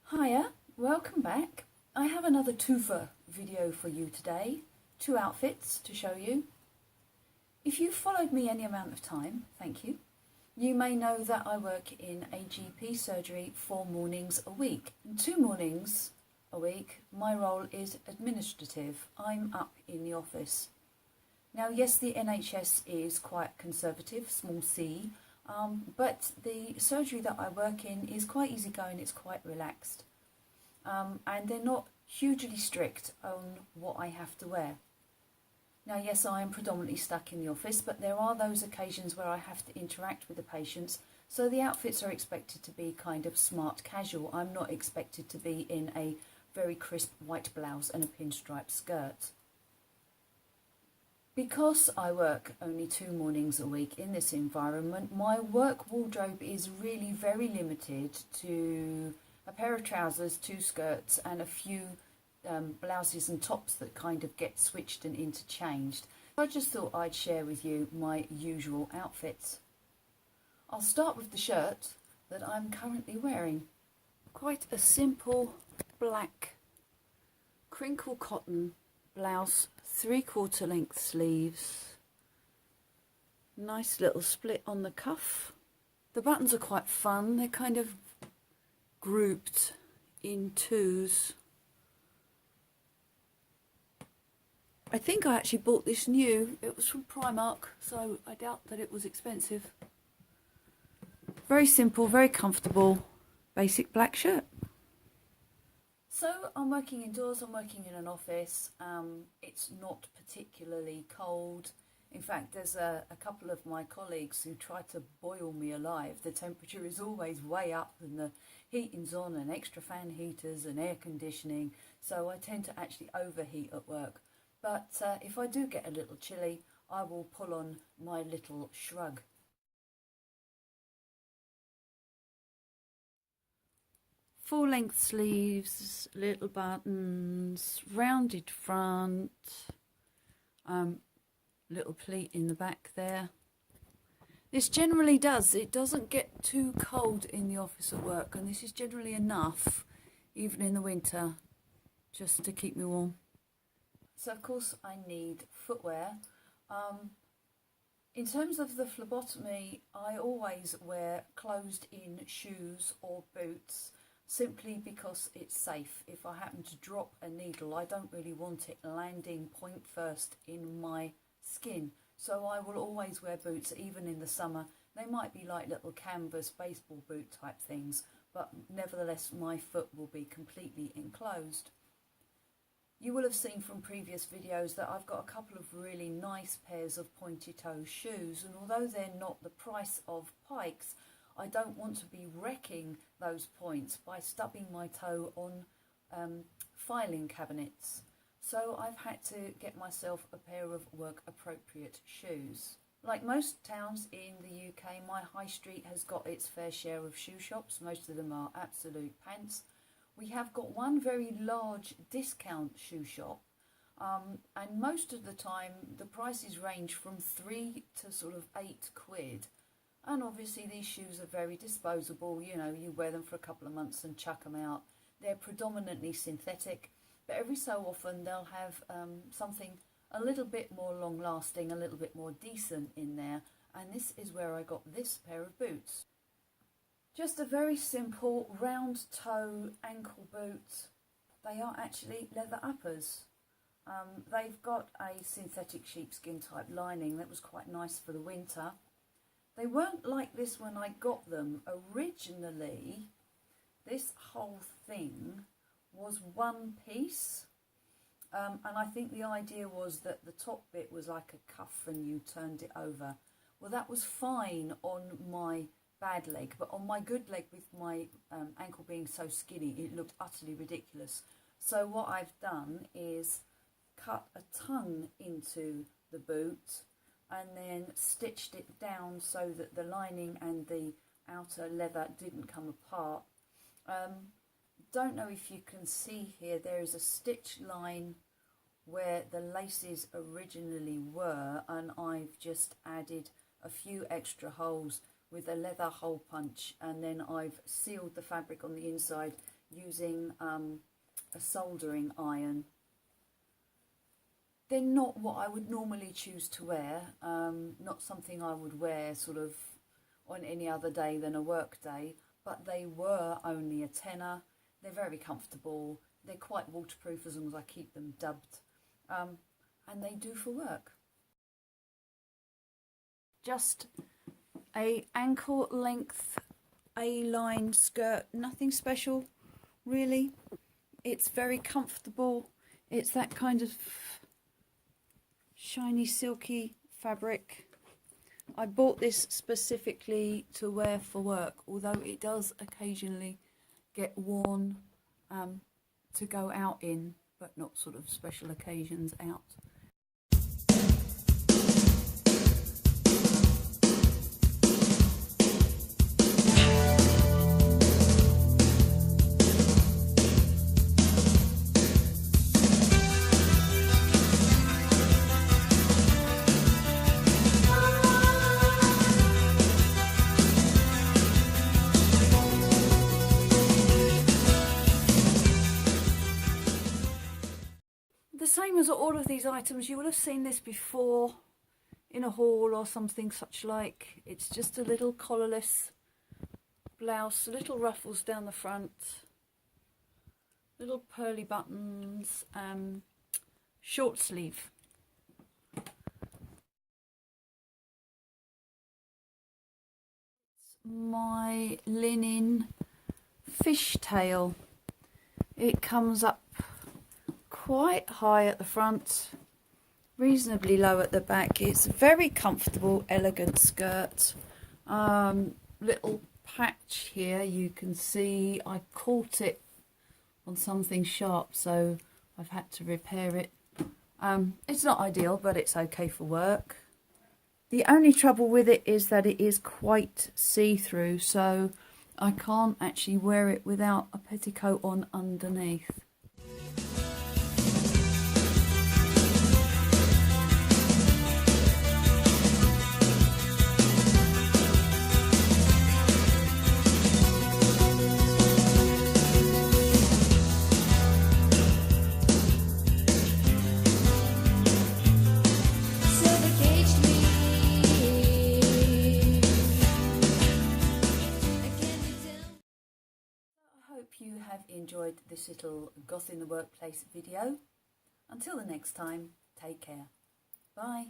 Hiya, welcome back. I have another twofer video for you today. Two outfits to show you. If you've followed me any amount of time, thank you, you may know that I work in a GP surgery 4 mornings a week. And 2 mornings a week, my role is administrative. I'm up in the office. Now, yes, the NHS is quite conservative, small c, but the surgery that I work in is quite easygoing, it's quite relaxed. And they're not hugely strict on what I have to wear. Now, yes, I am predominantly stuck in the office, but there are those occasions where I have to interact with the patients, so the outfits are expected to be kind of smart casual. I'm not expected to be in a very crisp white blouse and a pinstripe skirt. Because I work only 2 mornings a week in this environment, my work wardrobe is really very limited to a pair of trousers, 2 skirts and a few blouses and tops that kind of get switched and interchanged. I just thought I'd share with you my usual outfits. I'll start with the shirt that I'm currently wearing. Quite a simple black crinkle cotton blouse, 3/4 length sleeves, nice little split on the cuff. The buttons are quite fun, they're kind of grouped in 2s. I think I actually bought this new, it was from Primark, so I doubt that it was expensive. Very simple, very comfortable, basic black shirt. So I'm working indoors, I'm working in an office, it's not particularly cold. In fact, there's a couple of my colleagues who try to boil me alive. The temperature is always way up and the heating's on and extra fan heaters and air conditioning, so I tend to actually overheat at work. But if I do get a little chilly, I will pull on my little shrug. Full length sleeves, little buttons, rounded front, little pleat in the back there. This generally it doesn't get too cold in the office at work, and this is generally enough, even in the winter, just to keep me warm. So of course I need footwear. In terms of the phlebotomy, I always wear closed-in shoes or boots, simply because it's safe. If I happen to drop a needle, I don't really want it landing point first in my skin. So I will always wear boots, even in the summer. They might be like little canvas baseball boot type things, but nevertheless my foot will be completely enclosed. You will have seen from previous videos that I've got a couple of really nice pairs of pointy toe shoes, and although they're not the price of pikes, I don't want to be wrecking those points by stubbing my toe on filing cabinets. So I've had to get myself a pair of work appropriate shoes. Like most towns in the UK, my high street has got its fair share of shoe shops. Most of them are absolute pants. We have got one very large discount shoe shop, and most of the time the prices range from 3 to sort of 8 quid. And obviously these shoes are very disposable, you know, you wear them for a couple of months and chuck them out. They're predominantly synthetic, but every so often they'll have something a little bit more long lasting, a little bit more decent in there, and this is where I got this pair of boots. Just a very simple round toe ankle boot. They are actually leather uppers. They've got a synthetic sheepskin type lining that was quite nice for the winter. They weren't like this when I got them. Originally, this whole thing was one piece, and I think the idea was that the top bit was like a cuff and you turned it over. Well, that was fine on my bad leg, but on my good leg, with my ankle being so skinny, it looked utterly ridiculous. So what I've done is cut a tongue into the boot and then stitched it down so that the lining and the outer leather didn't come apart. Don't know if you can see here, there is a stitch line where the laces originally were, and I've just added a few extra holes with a leather hole punch, and then I've sealed the fabric on the inside using a soldering iron. They're not what I would normally choose to wear, not something I would wear sort of on any other day than a work day, but they were only a tenner. They're very comfortable, they're quite waterproof as long as I keep them dubbed, and they do for work. Just a ankle length A-line skirt, nothing special really. It's very comfortable, it's that kind of shiny silky fabric. I bought this specifically to wear for work, although it does occasionally get worn to go out in, but not sort of special occasions out. The same as all of these items, you will have seen this before in a haul or something such like. It's just a little collarless blouse, little ruffles down the front, little pearly buttons, short sleeve. It's my linen fishtail. It comes up quite high at the front, reasonably low at the back. It's a very comfortable, elegant skirt. Little patch here, you can see I caught it on something sharp, so I've had to repair it. It's not ideal, but it's okay for work. The only trouble with it is that it is quite see-through, so I can't actually wear it without a petticoat on underneath. Hope you have enjoyed this little Goth in the Workplace video. Until the next time, take care. Bye.